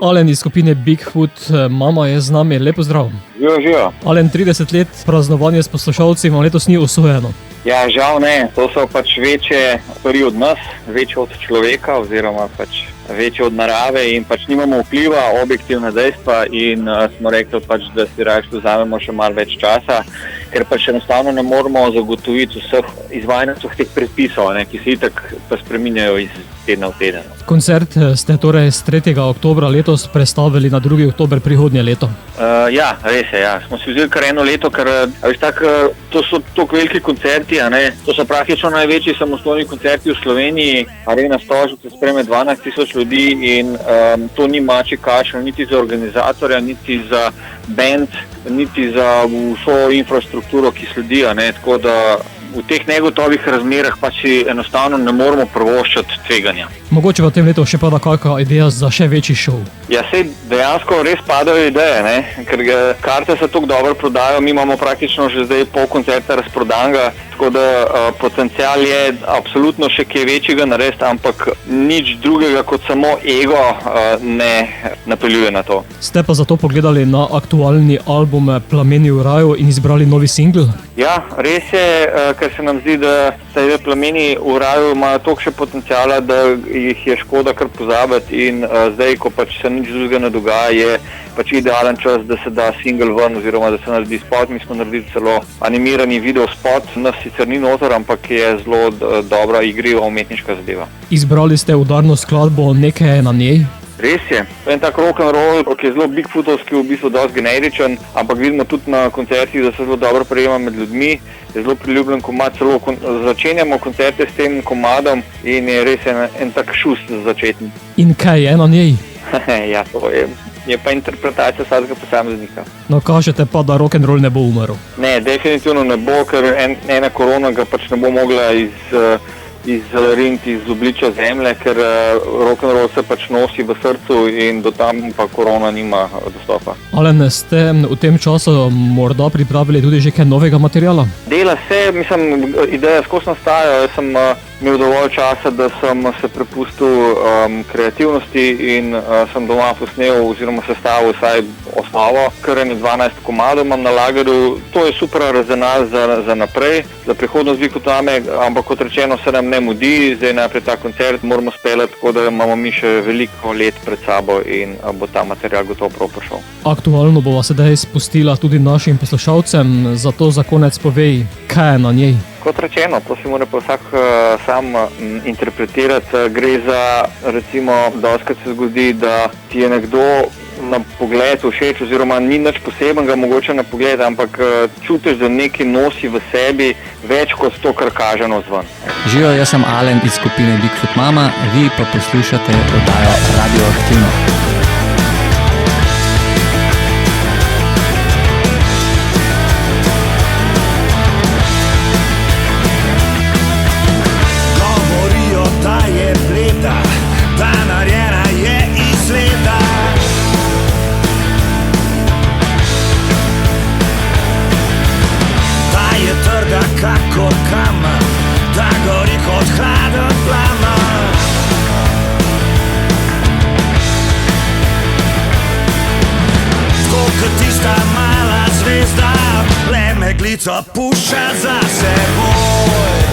Alen iz skupine Bigfoot Mama je z nami, lepo zdrav. Živijo. Alen, 30 let praznovanje s poslušalci vam letos ni usvojeno. Ja, žal ne, to so pač večje stvari od nas, večje od človeka oziroma pač večje od narave in pač nimamo vpliva, objektivna dejstva in smo rekli pač, da si raje vzamemo še malo več časa, ker pač enostavno ne moremo zagotoviti izvajanja vseh teh predpisov, ki se itak pa spreminjajo iz tedna v teden. Koncert ste torej z 3. oktobra letos prestavili na 2. oktober prihodnje leto. Ja, res je, ja. Smo si vzeli kar eno leto, ker to so tako veliki koncerti, to so praktično največji samostojni koncerti v Sloveniji. Arena Stožice sprejme 12,000 ljudi in to ni mačji kašelj niti za organizatorja, niti za band, niti za vso infrastrukturo, ki sledi, tako da v teh negotovih razmerah pa si enostavno ne moremo privoščiti tveganja. Mogoče v tem letu še pada kakšna ideja za še večji šov? Ja, sej dejansko res padajo ideje, ker karte se tako dobro prodajo, mi imamo praktično že zdaj pol koncerta razprodanega, tako da potencial je absolutno še kaj večjega narediti, ampak nič drugega kot samo ego ne napeljuje na to. Ste pa zato pogledali na aktualni album Plameni v raju in izbrali novi singl? Ja, res je, ker se nam zdi, da se Plameni v raju imajo toliko še potenciala, da jih je škoda kar pozabiti in zdaj, ko pač se nič drugega ne dogaja, je pač idealen čas, da se da single ven oziroma da se naredi spot. Mi smo naredili celo animirani video spot, nas sicer ni noter, ampak je zelo dobra igriva umetniška zadeva. Izbrali ste udarno skladbo Nekaj je na njej? Res je. En tak rock'n'roll, ki je zelo bigfootovski, v bistvu dosti generičen, ampak vidimo tudi na koncertih, da se zelo dobro prejema med ljudmi. Je zelo priljubljen komad, celo začenjamo koncerte s tem komadom in je res en tak šust začetni. In kaj je na njej? Ja, to je pa interpretacija vsakega posameznika. No, kažete pa, da rock'n'roll ne bo umrl? Ne, definitivno ne bo, ker ena korona ga pač ne bo mogla izriniti iz obličja zemlje, ker rock'n'roll se pač nosi v srcu in do tam pa korona nima dostopa. Alen, ste v tem času morda pripravili tudi že kaj novega materiala? Dela se, mislim, ideja skozi nastaja. Jaz sem imel dovolj časa, da sem se prepustil kreativnosti in sem doma posnel oziroma sestavil vsaj osnovo. Kar 12 komadov imam na lagerju. To je super arzenal za naprej, za prihodnost Bigfootame, ampak kot rečeno se nam ne mudi. Zdaj najprej ta koncert moramo speljati, tako da imamo mi še veliko let pred sabo in bo ta material gotovo prav prišel. Aktualno bova sedaj spustila tudi našim poslušalcem, zato za konec povej, kaj je na njej. Kot rečeno, to si mora pa vsak sam interpretirati. Gre za, recimo, dostikrat se zgodi, da ti je nekdo na pogled všeč oziroma ni nič posebenega mogoče na pogled, ampak čutiš, da nekaj nosi v sebi več kot to, kar kaže navzven. Živijo, jaz sem Alen iz skupine Bigfoot Mama, vi pa poslušate oddajo Radioaktivno. Kakor kamen, da gori kot hladen plamen. Tako kot tista mala zvezda, le meglico pušča za seboj.